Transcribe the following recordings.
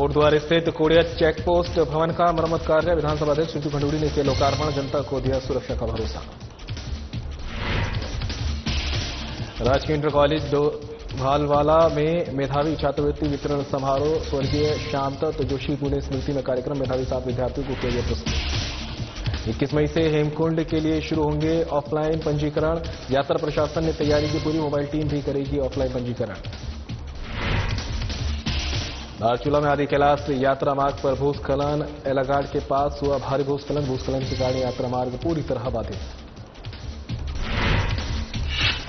कोटद्वार स्थित Kodia check post भवन का मरम्मत कार्य विधानसभा अध्यक्ष रितु खंडूड़ी ने किया लोकार्पण। जनता को दिया सुरक्षा का भरोसा। राजकीय इंटर कॉलेज भालवाला में मेधावी छात्रवृत्ति वितरण समारोह। स्वर्गीय श्यामदत्त जोशी पुण्य स्मृति में कार्यक्रम। मेधावी 7 विद्यार्थियों को किया गया पुरस्कृत। 21 मई से हेमकुंड के लिए शुरू होंगे ऑफलाइन पंजीकरण। यात्रा प्रशासन ने तैयारी की पूरी। मोबाइल टीम भी करेगी ऑफलाइन पंजीकरण। धारचूला में आदि कैलाश यात्रा मार्ग पर भूस्खलन। एलाघाट के पास हुआ भारी भूस्खलन। भूस्खलन के कारण यात्रा मार्ग पूरी तरह बाधित।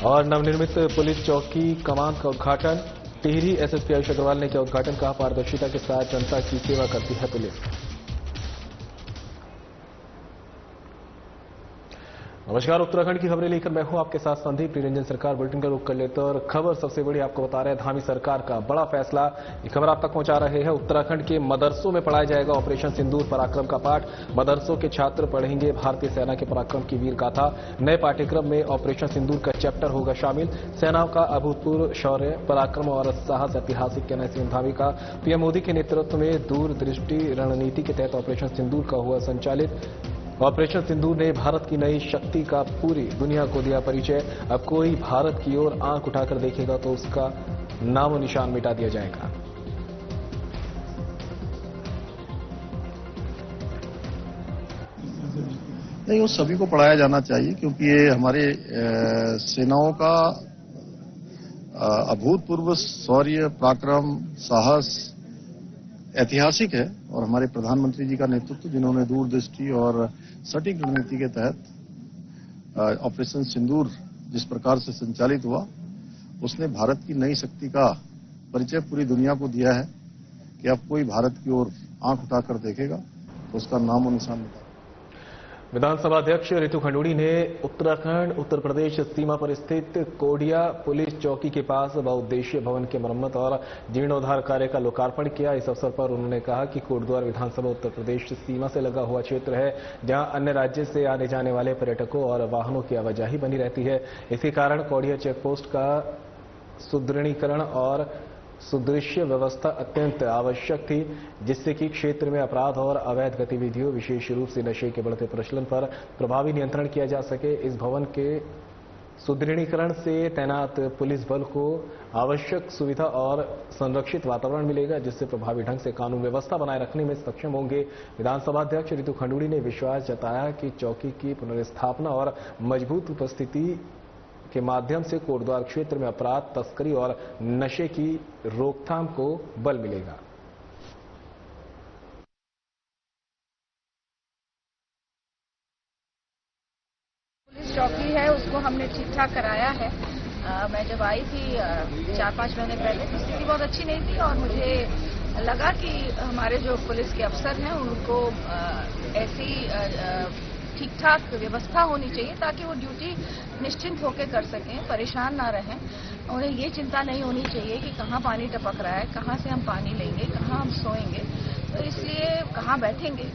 और नवनिर्मित पुलिस चौकी कमान का उद्घाटन। टिहरी एसएसपी आयुष अग्रवाल ने किया उद्घाटन। कहा, पारदर्शिता के साथ जनता की सेवा करती है पुलिस। नमस्कार, उत्तराखंड की खबरें लेकर मैं हूं आपके साथ संदीप। निरंजन सरकार बुलेटिन का रुख कर लेते हैं और खबर सबसे बड़ी आपको बता रहे हैं धामी सरकार का बड़ा फैसला। ये खबर आप तक पहुंचा रहे हैं। उत्तराखंड के मदरसों में पढ़ाया जाएगा ऑपरेशन सिंदूर पराक्रम का पाठ। मदरसों के छात्र पढ़ेंगे भारतीय सेना के पराक्रम की वीर गाथा। नए पाठ्यक्रम में ऑपरेशन सिंदूर का चैप्टर होगा शामिल। सेनाओं का अभूतपूर्व शौर्य, पराक्रम और साहस ऐतिहासिक कहना सीएम धामी का। पीएम मोदी के नेतृत्व में दूरदृष्टि रणनीति के तहत ऑपरेशन सिंदूर का हुआ संचालित। ऑपरेशन सिंदूर ने भारत की नई शक्ति का पूरी दुनिया को दिया परिचय। अब कोई भारत की ओर आंख उठाकर देखेगा तो उसका नामो निशान मिटा दिया जाएगा। नहीं, वो सभी को पढ़ाया जाना चाहिए क्योंकि ये हमारे सेनाओं का अभूतपूर्व शौर्य, पराक्रम, साहस ऐतिहासिक है। और हमारे प्रधानमंत्री जी का नेतृत्व, जिन्होंने दूरदृष्टि और सटीक रणनीति के तहत ऑपरेशन सिंदूर जिस प्रकार से संचालित हुआ, उसने भारत की नई शक्ति का परिचय पूरी दुनिया को दिया है कि अब कोई भारत की ओर आंख उठाकर देखेगा तो उसका नामो निशान मिटा। विधानसभा अध्यक्ष रितु खंडूड़ी ने उत्तराखंड उत्तर प्रदेश सीमा पर स्थित कोडिया पुलिस चौकी के पास बहुउद्देशीय भवन के मरम्मत और जीर्णोद्धार कार्य का लोकार्पण किया। इस अवसर पर उन्होंने कहा कि कोटद्वार विधानसभा उत्तर प्रदेश सीमा से लगा हुआ क्षेत्र है, जहां अन्य राज्य से आने जाने वाले पर्यटकों और वाहनों की आवाजाही बनी रहती है। इसी कारण कोडिया चेकपोस्ट का सुदृढ़ीकरण और सुदृश्य व्यवस्था अत्यंत आवश्यक थी, जिससे कि क्षेत्र में अपराध और अवैध गतिविधियों, विशेष रूप से नशे के बढ़ते प्रचलन पर प्रभावी नियंत्रण किया जा सके। इस भवन के सुदृढ़ीकरण से तैनात पुलिस बल को आवश्यक सुविधा और संरक्षित वातावरण मिलेगा, जिससे प्रभावी ढंग से कानून व्यवस्था बनाए रखने में सक्षम होंगे। विधानसभा अध्यक्ष रितु खंडूड़ी ने विश्वास जताया कि चौकी की पुनर्स्थापना और मजबूत उपस्थिति के माध्यम से कोटद्वार क्षेत्र में अपराध, तस्करी और नशे की रोकथाम को बल मिलेगा। पुलिस चौकी है, उसको हमने ठीक ठाक कराया है। मैं जब आई थी 4-5 महीने पहले तो स्थिति बहुत अच्छी नहीं थी और मुझे लगा कि हमारे जो पुलिस के अफसर हैं उनको ऐसी ठीक ठाक व्यवस्था होनी चाहिए ताकि वो ड्यूटी निश्चिंत होकर कर सकें, परेशान ना रहें। उन्हें ये चिंता नहीं होनी चाहिए कि कहाँ पानी टपक रहा है, कहाँ से हम पानी लेंगे, कहाँ हम सोएंगे, तो इसलिए कहाँ बैठेंगे।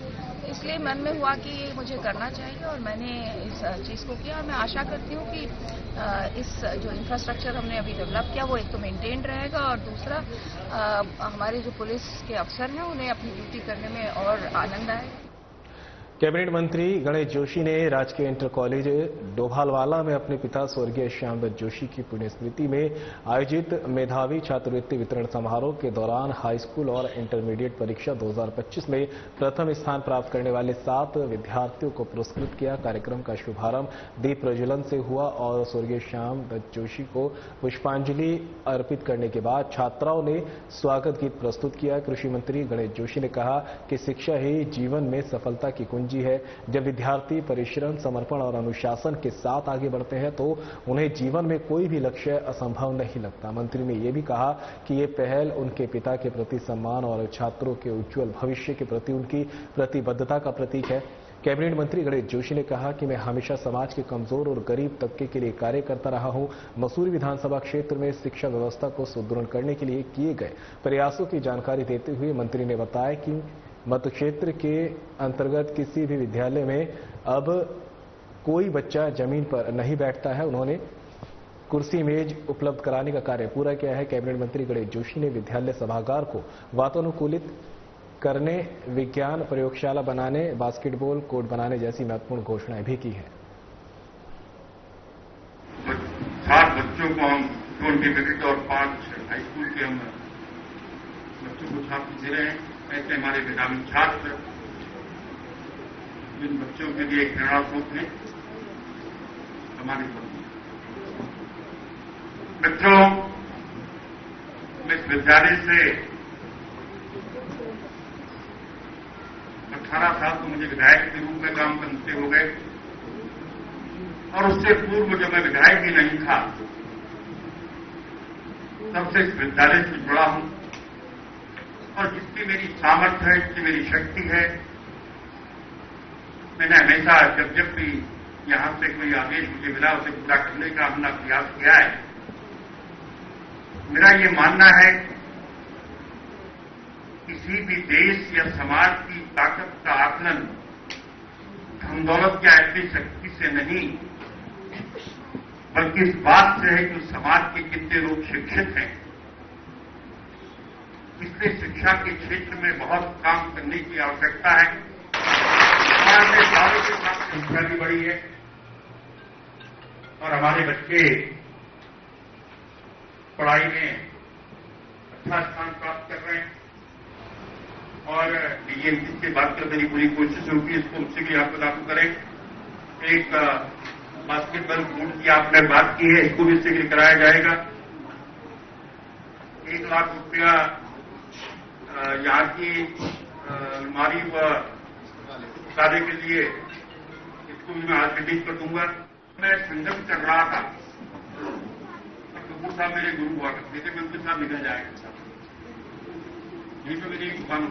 इसलिए मन में हुआ कि ये मुझे करना चाहिए और मैंने इस चीज़ को किया। और मैं आशा करती हूँ कि इस जो इंफ्रास्ट्रक्चर हमने अभी डेवलप किया वो एक तो मेंटेन रहेगा और दूसरा हमारे जो पुलिस के अफसर हैं उन्हें अपनी ड्यूटी करने में और आनंद आएगा। कैबिनेट मंत्री गणेश जोशी ने राजकीय इंटर कॉलेज डोभालवाला में अपने पिता स्वर्गीय श्यामदत्त जोशी की पुण्य स्मृति में आयोजित मेधावी छात्रवृत्ति वितरण समारोह के दौरान हाई स्कूल और इंटरमीडिएट परीक्षा 2025 में प्रथम स्थान प्राप्त करने वाले 7 विद्यार्थियों को पुरस्कृत किया। कार्यक्रम का शुभारंभ दीप प्रज्वलन से हुआ और स्वर्गीय श्यामदत्त जोशी को पुष्पांजलि अर्पित करने के बाद छात्राओं ने स्वागत गीत प्रस्तुत किया। कृषि मंत्री गणेश जोशी ने कहा कि शिक्षा ही जीवन में सफलता की कुंजी है। जब विद्यार्थी परिश्रम, समर्पण और अनुशासन के साथ आगे बढ़ते हैं तो उन्हें जीवन में कोई भी लक्ष्य असंभव नहीं लगता। मंत्री ने यह भी कहा कि ये पहल उनके पिता के प्रति सम्मान और छात्रों के उज्जवल भविष्य के प्रति उनकी प्रतिबद्धता का प्रतीक है। कैबिनेट मंत्री गणेश जोशी ने कहा कि मैं हमेशा समाज के कमजोर और गरीब तबके के लिए कार्य करता रहा हूं। मसूरी विधानसभा क्षेत्र में शिक्षा व्यवस्था को सुदृढ़ करने के लिए किए गए प्रयासों की जानकारी देते हुए मंत्री ने बताया कि मत क्षेत्र के अंतर्गत किसी भी विद्यालय में अब कोई बच्चा जमीन पर नहीं बैठता है। उन्होंने कुर्सी मेज उपलब्ध कराने का कार्य पूरा किया है। कैबिनेट मंत्री गणेश जोशी ने विद्यालय सभागार को वातानुकूलित करने, विज्ञान प्रयोगशाला बनाने, बास्केटबॉल कोर्ट बनाने जैसी महत्वपूर्ण घोषणाएं भी की हैं। 60 बच्चों को हम इंटीग्रेटेड और 5 हाई स्कूल के हम बच्चों को छात्र दे रहे हैं। ऐसे हमारे ग्रामीण छात्र जिन बच्चों के लिए प्रेरणा स्रोत है हमारे बच्चों इस विद्यालय से 18 साल तो मुझे विधायक के रूप में काम करते हो गए और उससे पूर्व जब मैं विधायक भी नहीं था तब से इस विद्यालय से जुड़ा हूं और जितनी मेरी सामर्थ्य है, जितनी मेरी शक्ति है, मैंने हमेशा जब भी यहां से कोई आदेश मुझे मिला उसे पूरा करने का अपना प्रयास किया है। मेरा ये मानना है किसी भी देश या समाज की ताकत का आकलन धन दौलत या ऐसी शक्ति से नहीं बल्कि इस बात से है कि उस समाज के कितने लोग शिक्षित हैं। इसलिए शिक्षा के क्षेत्र में बहुत काम करने की आवश्यकता है। समाज में सालों के साथ संख्या भी बढ़ी है और हमारे बच्चे पढ़ाई में अच्छा स्थान प्राप्त कर रहे हैं और ये इसके बात कर मेरी पूरी कोशिश होगी इसको उससे भी आपको लागू करें। एक बास्केटबॉल कोर्ट की आपने बात की है, इसको भी शीघ्र कराया जाएगा। 1 लाख रुपया यहाँ की अलमारी व कार्य के लिए इसको भी मैं आज रिलीज कर दूंगा। मैं संघर्ष कर रहा था और कपूर साहब मेरे गुरु हुआ करते थे, मैं उनके साथ निकल जाएगा। यही तो मेरी दुकान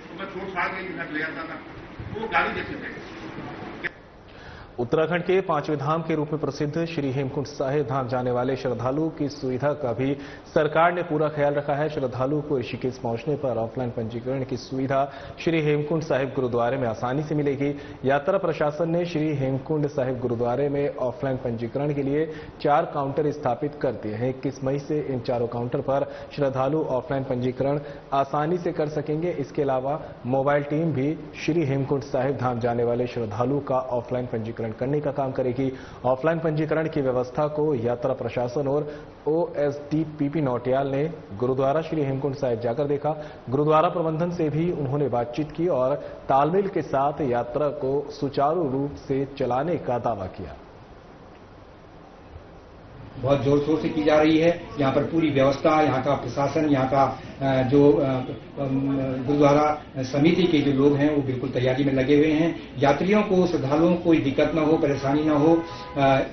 तो मैं छोट साल के साथ ले आता था, वो गाली देते थे। उत्तराखंड के 5वें धाम के रूप में प्रसिद्ध श्री हेमकुंड साहिब धाम जाने वाले श्रद्धालुओं की सुविधा का भी सरकार ने पूरा ख्याल रखा है। श्रद्धालुओं को ऋषिकेश पहुंचने पर ऑफलाइन पंजीकरण की सुविधा श्री हेमकुंड साहिब गुरुद्वारे में आसानी से मिलेगी। यात्रा प्रशासन ने श्री हेमकुंड साहिब गुरुद्वारे में ऑफलाइन पंजीकरण के लिए 4 काउंटर स्थापित कर दिए हैं। 21 मई से इन 4 काउंटर पर श्रद्धालु ऑफलाइन पंजीकरण आसानी से कर सकेंगे। इसके अलावा मोबाइल टीम भी श्री हेमकुंड साहिब धाम जाने वाले श्रद्धालुओं का ऑफलाइन पंजीकरण करने का काम करेगी। ऑफलाइन पंजीकरण की व्यवस्था को यात्रा प्रशासन और OSDPP नौटियाल ने गुरुद्वारा श्री हेमकुंड साहिब जाकर देखा। गुरुद्वारा प्रबंधन से भी उन्होंने बातचीत की और तालमेल के साथ यात्रा को सुचारू रूप से चलाने का दावा किया। बहुत जोर शोर से की जा रही है। यहाँ पर पूरी व्यवस्था, यहाँ का प्रशासन, यहाँ का जो गुरुद्वारा समिति के जो लोग हैं वो बिल्कुल तैयारी में लगे हुए हैं। यात्रियों को, श्रद्धालुओं को कोई दिक्कत न हो, परेशानी न हो,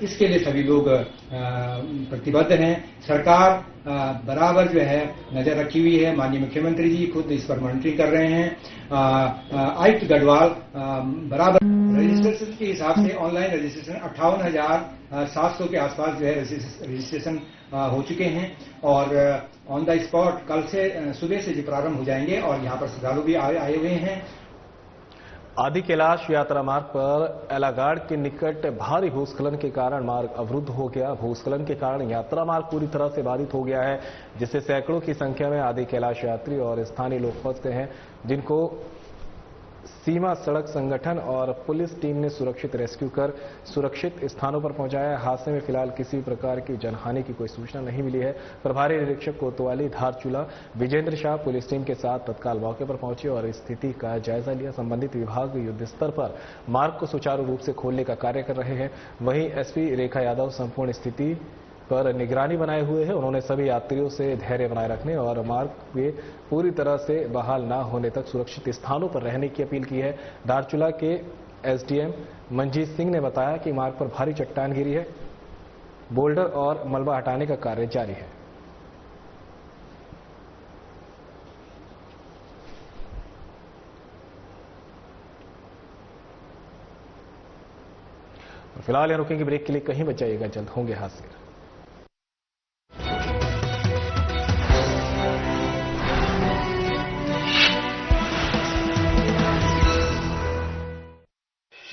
इसके लिए सभी लोग प्रतिबद्ध हैं। सरकार बराबर जो है नजर रखी हुई है। माननीय मुख्यमंत्री जी खुद इस पर मॉनिटरिंग कर रहे हैं। आयुक्त गढ़वाल बराबर रजिस्ट्रेशन के हिसाब से ऑनलाइन रजिस्ट्रेशन 58,700 के आसपास जो है रजिस्ट्रेशन हो चुके हैं और ऑन द स्पॉट कल से सुबह से जो प्रारंभ हो जाएंगे और यहाँ पर श्रद्धालु भी आए हुए हैं। आदि कैलाश यात्रा मार्ग पर एलागाड़ के निकट भारी भूस्खलन के कारण मार्ग अवरुद्ध हो गया। भूस्खलन के कारण यात्रा मार्ग पूरी तरह से बाधित हो गया है, जिससे सैकड़ों की संख्या में आदि कैलाश यात्री और स्थानीय लोग फंस गए हैं, जिनको सीमा सड़क संगठन और पुलिस टीम ने सुरक्षित रेस्क्यू कर सुरक्षित स्थानों पर पहुंचाया। हादसे में फिलहाल किसी प्रकार की जनहानि की कोई सूचना नहीं मिली है। प्रभारी निरीक्षक कोतवाली धारचूला विजेंद्र शाह पुलिस टीम के साथ तत्काल मौके पर पहुंचे और स्थिति का जायजा लिया। संबंधित विभाग युद्ध स्तर पर मार्ग को सुचारू रूप से खोलने का कार्य कर रहे हैं। वहीं एसपी रेखा यादव संपूर्ण स्थिति पर निगरानी बनाए हुए हैं। उन्होंने सभी यात्रियों से धैर्य बनाए रखने और मार्ग के पूरी तरह से बहाल न होने तक सुरक्षित स्थानों पर रहने की अपील की है। धारचूला के एसडीएम मंजीत सिंह ने बताया कि मार्ग पर भारी चट्टान गिरी है। बोल्डर और मलबा हटाने का कार्य जारी है। फिलहाल यहां रुकेंगे ब्रेक के लिए, कहीं मत जाइएगा, जल्द होंगे हाजिर।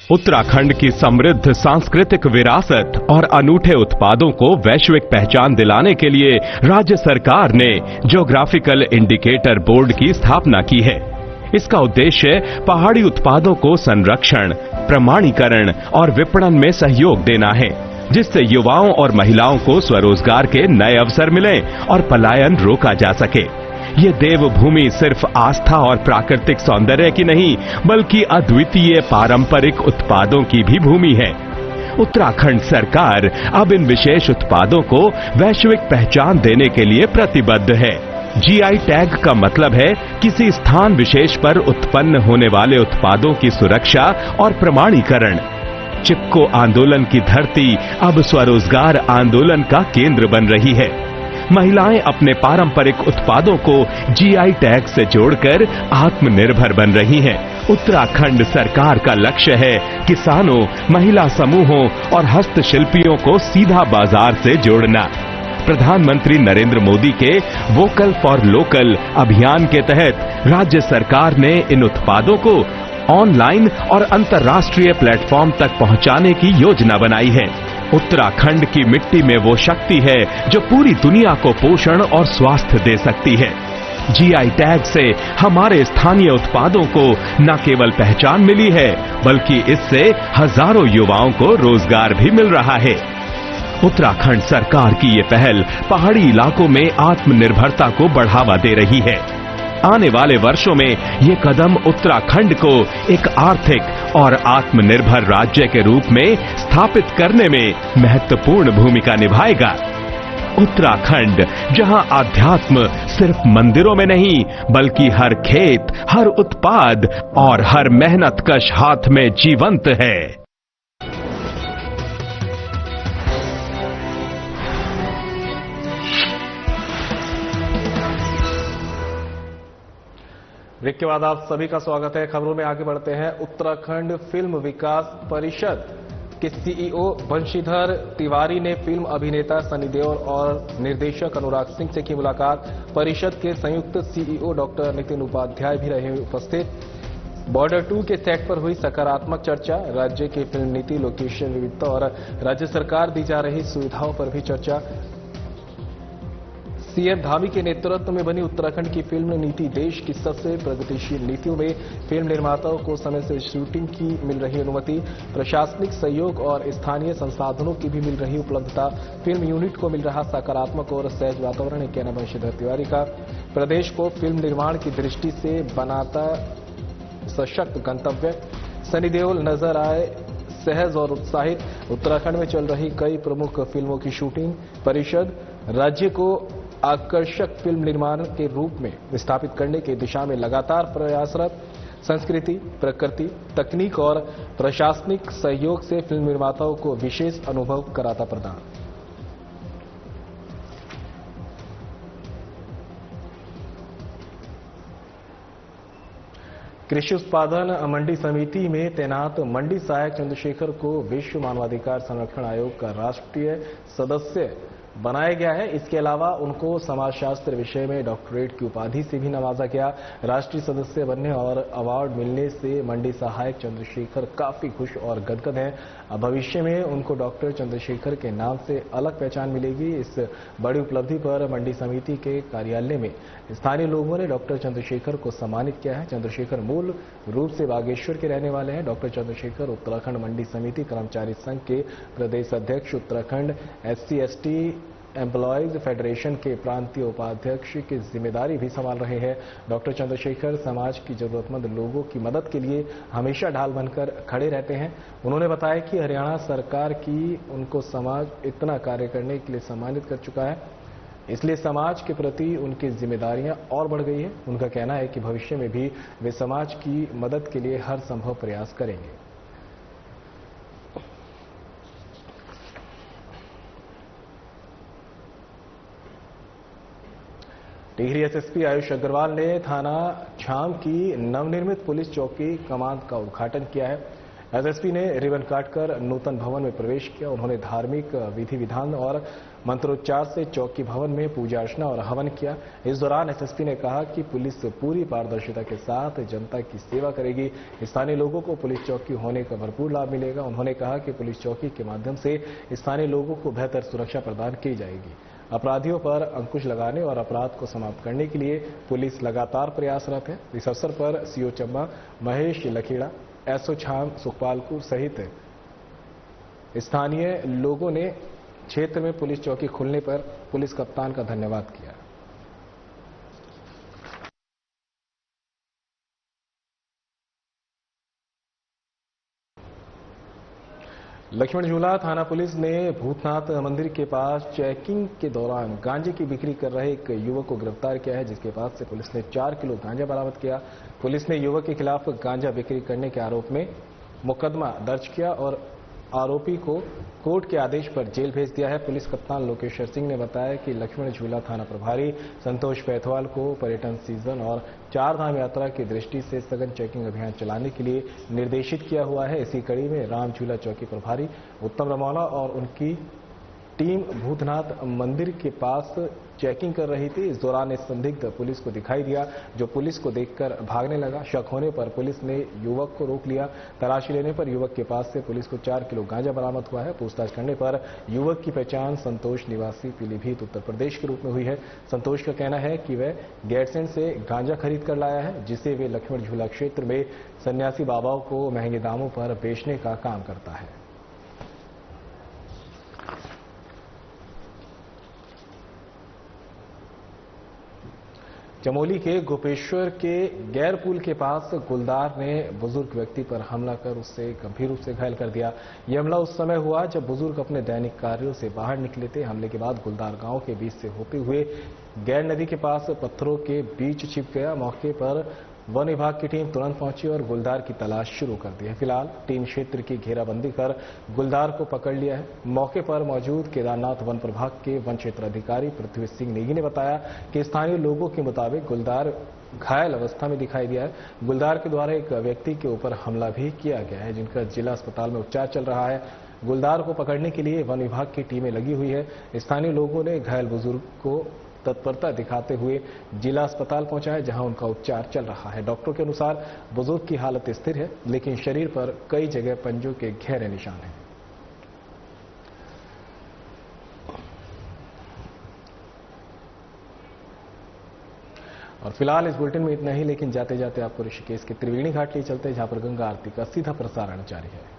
उत्तराखंड की समृद्ध सांस्कृतिक विरासत और अनूठे उत्पादों को वैश्विक पहचान दिलाने के लिए राज्य सरकार ने ज्योग्राफिकल इंडिकेटर बोर्ड की स्थापना की है। इसका उद्देश्य पहाड़ी उत्पादों को संरक्षण, प्रमाणीकरण और विपणन में सहयोग देना है, जिससे युवाओं और महिलाओं को स्वरोजगार के नए अवसर मिलें और पलायन रोका जा सके। ये देवभूमि सिर्फ आस्था और प्राकृतिक सौंदर्य की नहीं, बल्कि अद्वितीय पारंपरिक उत्पादों की भी भूमि है। उत्तराखंड सरकार अब इन विशेष उत्पादों को वैश्विक पहचान देने के लिए प्रतिबद्ध है। जीआई टैग का मतलब है किसी स्थान विशेष पर उत्पन्न होने वाले उत्पादों की सुरक्षा और प्रमाणीकरण। चिपको आंदोलन की धरती अब स्वरोजगार आंदोलन का केंद्र बन रही है। महिलाएं अपने पारंपरिक उत्पादों को जीआई टैग से जोड़कर आत्मनिर्भर बन रही हैं। उत्तराखंड सरकार का लक्ष्य है किसानों, महिला समूहों और हस्तशिल्पियों को सीधा बाजार से जोड़ना। प्रधानमंत्री नरेंद्र मोदी के वोकल फॉर लोकल अभियान के तहत राज्य सरकार ने इन उत्पादों को ऑनलाइन और अंतर्राष्ट्रीय प्लेटफॉर्म तक पहुंचाने की योजना बनाई है। उत्तराखंड की मिट्टी में वो शक्ति है जो पूरी दुनिया को पोषण और स्वास्थ्य दे सकती है। जीआई टैग से हमारे स्थानीय उत्पादों को न केवल पहचान मिली है, बल्कि इससे हजारों युवाओं को रोजगार भी मिल रहा है। उत्तराखंड सरकार की ये पहल पहाड़ी इलाकों में आत्मनिर्भरता को बढ़ावा दे रही है। आने वाले वर्षों में ये कदम उत्तराखंड को एक आर्थिक और आत्मनिर्भर राज्य के रूप में स्थापित करने में महत्वपूर्ण भूमिका निभाएगा। उत्तराखंड, जहां आध्यात्म सिर्फ मंदिरों में नहीं, बल्कि हर खेत, हर उत्पाद और हर मेहनतकश हाथ में जीवंत है। ब्रेक के बाद आप सभी का स्वागत है। खबरों में आगे बढ़ते हैं। उत्तराखंड फिल्म विकास परिषद के सीईओ बंशीधर तिवारी ने फिल्म अभिनेता सनी देओल और निर्देशक अनुराग सिंह से की मुलाकात। परिषद के संयुक्त सीईओ डॉक्टर नितिन उपाध्याय भी रहे उपस्थित। बॉर्डर 2 के सेट पर हुई सकारात्मक चर्चा। राज्य की फिल्म नीति, लोकेशन विविधता और राज्य सरकार दी जा रही सुविधाओं पर भी चर्चा। सीएम धामी के नेतृत्व में बनी उत्तराखंड की फिल्म नीति देश की सबसे प्रगतिशील नीतियों में फिल्म निर्माताओं को समय से शूटिंग की मिल रही अनुमति, प्रशासनिक सहयोग और स्थानीय संसाधनों की भी मिल रही उपलब्धता, फिल्म यूनिट को मिल रहा सकारात्मक और सहज वातावरण, कहना बंशीधर तिवारी का। प्रदेश को फिल्म निर्माण की दृष्टि से बनाता सशक्त गंतव्य। सनी देओल नजर आए सहज और उत्साहित। उत्तराखंड में चल रही कई प्रमुख फिल्मों की शूटिंग। परिषद राज्य को आकर्षक फिल्म निर्माण के रूप में स्थापित करने की दिशा में लगातार प्रयासरत। संस्कृति, प्रकृति, तकनीक और प्रशासनिक सहयोग से फिल्म निर्माताओं को विशेष अनुभव कराता प्रदान। कृषि उत्पादन मंडी समिति में तैनात मंडी सहायक चंद्रशेखर को विश्व मानवाधिकार संरक्षण आयोग का राष्ट्रीय सदस्य बनाया गया है। इसके अलावा उनको समाजशास्त्र विषय में डॉक्टरेट की उपाधि से भी नवाजा गया। राष्ट्रीय सदस्य बनने और अवार्ड मिलने से मंडी सहायक चंद्रशेखर काफी खुश और गदगद हैं। अब भविष्य में उनको डॉक्टर चंद्रशेखर के नाम से अलग पहचान मिलेगी। इस बड़ी उपलब्धि पर मंडी समिति के कार्यालय में स्थानीय लोगों ने डॉक्टर चंद्रशेखर को सम्मानित किया है। चंद्रशेखर मूल रूप से बागेश्वर के रहने वाले हैं। डॉक्टर चंद्रशेखर उत्तराखंड मंडी समिति कर्मचारी संघ के प्रदेश अध्यक्ष, उत्तराखंड SC/ST एम्प्लॉयज फेडरेशन के प्रांतीय उपाध्यक्ष की जिम्मेदारी भी संभाल रहे हैं। डॉक्टर चंद्रशेखर समाज की जरूरतमंद लोगों की मदद के लिए हमेशा ढाल बनकर खड़े रहते हैं। उन्होंने बताया कि हरियाणा सरकार की उनको समाज इतना कार्य करने के लिए सम्मानित कर चुका है, इसलिए समाज के प्रति उनकी जिम्मेदारियां और बढ़ गई है। उनका कहना है कि भविष्य में भी वे समाज की मदद के लिए हर संभव प्रयास करेंगे। टिहरी SSP आयुष अग्रवाल ने थाना छाम की नवनिर्मित पुलिस चौकी कमांड का उद्घाटन किया है। एसएसपी ने रिबन काटकर नूतन भवन में प्रवेश किया। उन्होंने धार्मिक विधि विधान और मंत्रोच्चार से चौकी भवन में पूजा अर्चना और हवन किया। इस दौरान एसएसपी ने कहा कि पुलिस पूरी पारदर्शिता के साथ जनता की सेवा करेगी। स्थानीय लोगों को पुलिस चौकी होने का भरपूर लाभ मिलेगा। उन्होंने कहा कि पुलिस चौकी के माध्यम से स्थानीय लोगों को बेहतर सुरक्षा प्रदान की जाएगी। अपराधियों पर अंकुश लगाने और अपराध को समाप्त करने के लिए पुलिस लगातार प्रयासरत है। इस अवसर पर सीओ चंबा महेश लखेड़ा, एसओ छाम सुखपालपुर सहित स्थानीय लोगों ने क्षेत्र में पुलिस चौकी खुलने पर पुलिस कप्तान का धन्यवाद किया। लक्ष्मण झूला थाना पुलिस ने भूतनाथ मंदिर के पास चेकिंग के दौरान गांजे की बिक्री कर रहे एक युवक को गिरफ्तार किया है, जिसके पास से पुलिस ने 4 किलो गांजा बरामद किया। पुलिस ने युवक के खिलाफ गांजा बिक्री करने के आरोप में मुकदमा दर्ज किया और आरोपी को कोर्ट के आदेश पर जेल भेज दिया है। पुलिस कप्तान लोकेश्वर सिंह ने बताया कि लक्ष्मण झूला थाना प्रभारी संतोष पैथवाल को पर्यटन सीजन और 4 धाम यात्रा की दृष्टि से सघन चेकिंग अभियान चलाने के लिए निर्देशित किया हुआ है। इसी कड़ी में राम झूला चौकी प्रभारी उत्तम रमौला और उनकी टीम भूतनाथ मंदिर के पास चेकिंग कर रही थी। इस दौरान एक संदिग्ध पुलिस को दिखाई दिया, जो पुलिस को देखकर भागने लगा। शक होने पर पुलिस ने युवक को रोक लिया। तलाशी लेने पर युवक के पास से पुलिस को 4 किलो गांजा बरामद हुआ है। पूछताछ करने पर युवक की पहचान संतोष निवासी पीलीभीत उत्तर प्रदेश के रूप में हुई है। संतोष का कहना है कि वह गैरसैंण से गांजा खरीद कर लाया है, जिसे वे लक्ष्मण झूला क्षेत्र में सन्यासी बाबाओं को महंगे दामों पर बेचने का काम करता है। चमोली के गोपेश्वर के गैर पुल के पास गुलदार ने बुजुर्ग व्यक्ति पर हमला कर उससे गंभीर रूप से घायल कर दिया। यह हमला उस समय हुआ जब बुजुर्ग अपने दैनिक कार्यों से बाहर निकले थे। हमले के बाद गुलदार गांव के बीच से होते हुए गैर नदी के पास पत्थरों के बीच छिप गया। मौके पर वन विभाग की टीम तुरंत पहुंची और गुलदार की तलाश शुरू कर दी है। फिलहाल टीम क्षेत्र की घेराबंदी कर गुलदार को पकड़ लिया है। मौके पर मौजूद केदारनाथ वन प्रभाग के वन क्षेत्र अधिकारी पृथ्वी सिंह नेगी ने बताया कि स्थानीय लोगों के मुताबिक गुलदार घायल अवस्था में दिखाई दिया है। गुलदार के द्वारा एक व्यक्ति के ऊपर हमला भी किया गया है, जिनका जिला अस्पताल में उपचार चल रहा है। गुलदार को पकड़ने के लिए वन विभाग की टीमें लगी हुई है। स्थानीय लोगों ने घायल बुजुर्ग को तत्परता दिखाते हुए जिला अस्पताल पहुंचाया, जहां उनका उपचार चल रहा है। डॉक्टरों के अनुसार बुजुर्ग की हालत स्थिर है, लेकिन शरीर पर कई जगह पंजों के गहरे निशान हैं। और फिलहाल इस बुलेटिन में इतना ही, लेकिन जाते जाते आपको ऋषिकेश के त्रिवेणी घाट ले चलते हैं, जहां पर गंगा आरती का सीधा प्रसारण जारी है।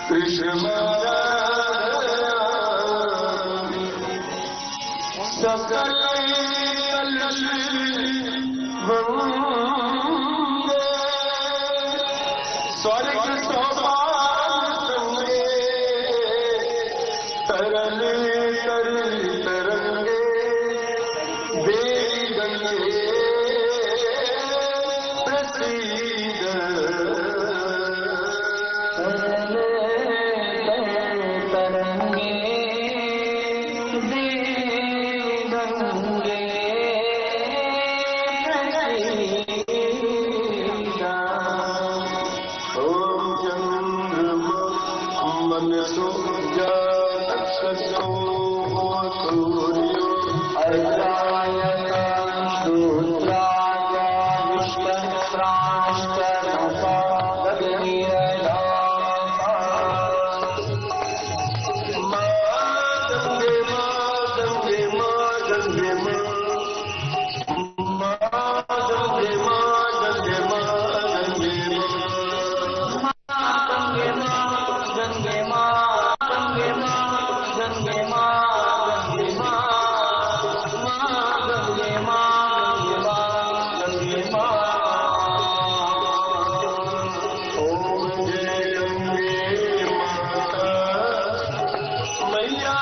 कृष्ण सकल स्वर्ग संगे तरल कर तरंगे देवी गंगे प्रसीद मैया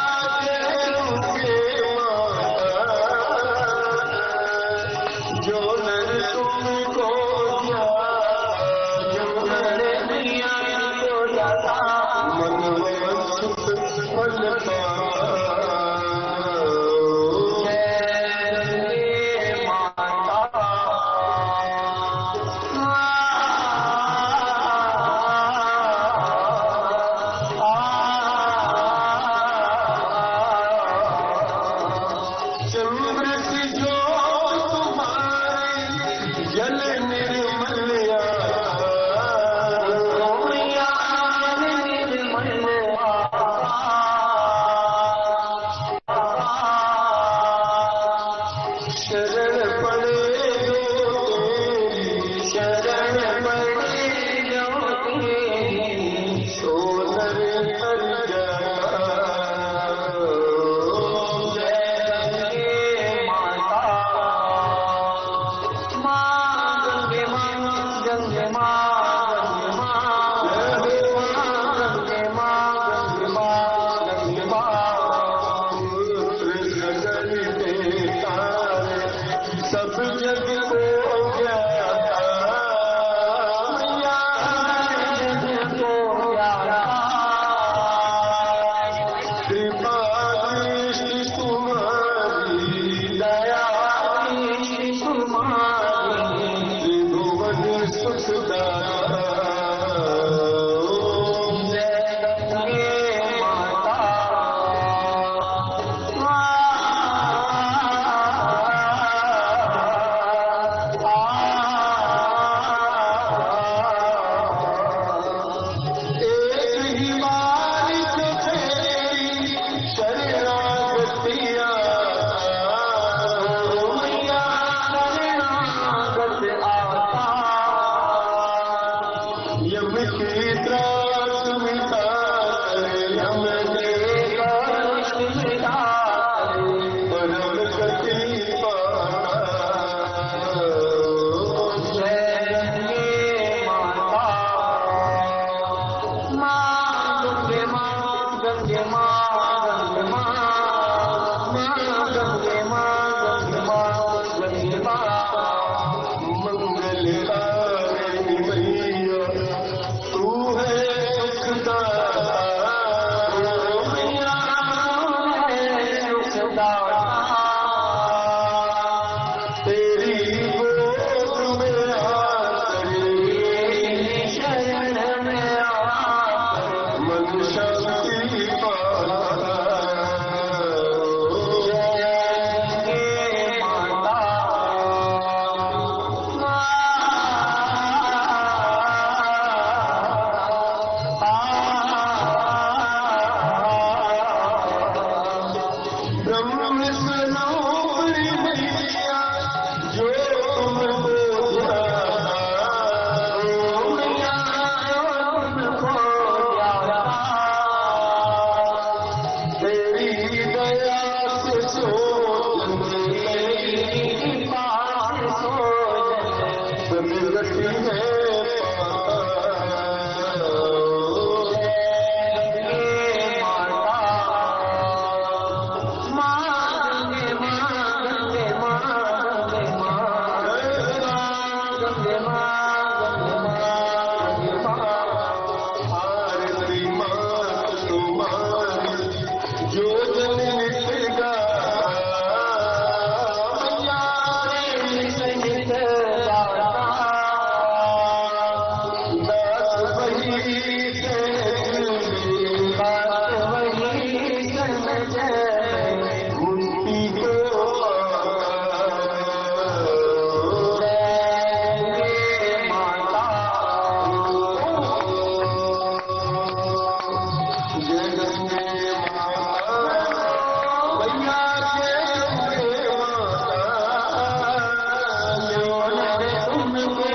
तेरी गोद में आकर शरण में मन शांति पाता। ब्रह्म स्वरूपी मैया जो तुमको तेरी दया से सदगति है भारती मात तुम्हारी जो जनिता दास वही मुक्ति को जय गंगे माता मैया जय गंगे माता जिन्होंने तुमको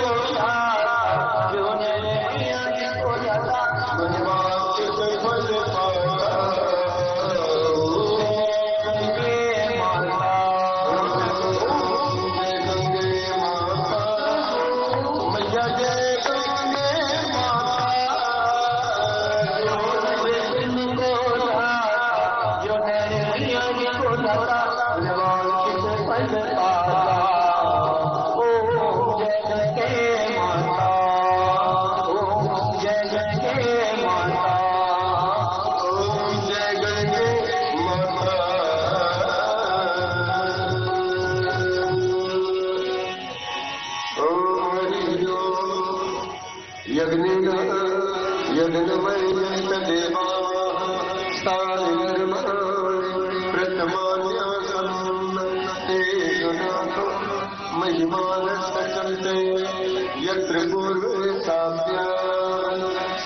वनवास से फल पाया। जय गंगे माता मैया जय गंगे माता जय गंगे माता। यज्ञमय देवा महिमानस्ते यत्र पूर्वे साप्या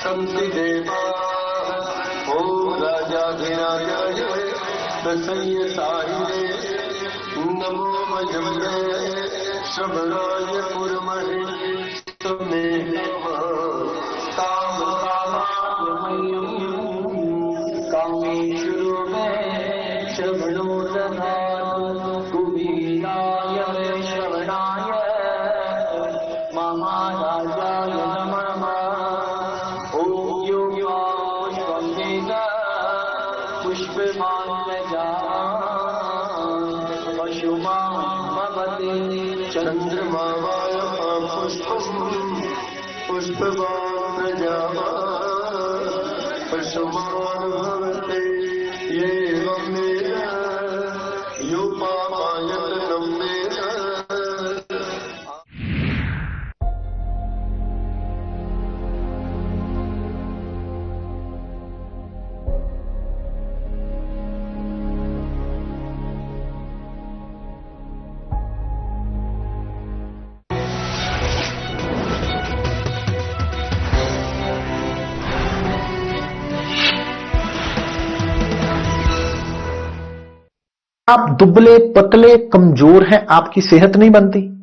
सन्ति देवा ओ राजाधिराजाय दशय्यसायिने नमो मजमने श्रवणाय पुरमहे तुमे नमः काम कामेश्वरो में श्रवणो दधातु कुबीराय श्रवणाय महाराजाय नमः। ॐ यो पुष्पं पुष्पमाल्यजान् पशुमान् भवति चन्द्रमा पुष्पवान् प्रजावान् पशुमान् भवति एवं मेन योपामायतनं मेन। आप दुबले पतले कमजोर हैं, आपकी सेहत नहीं बनती।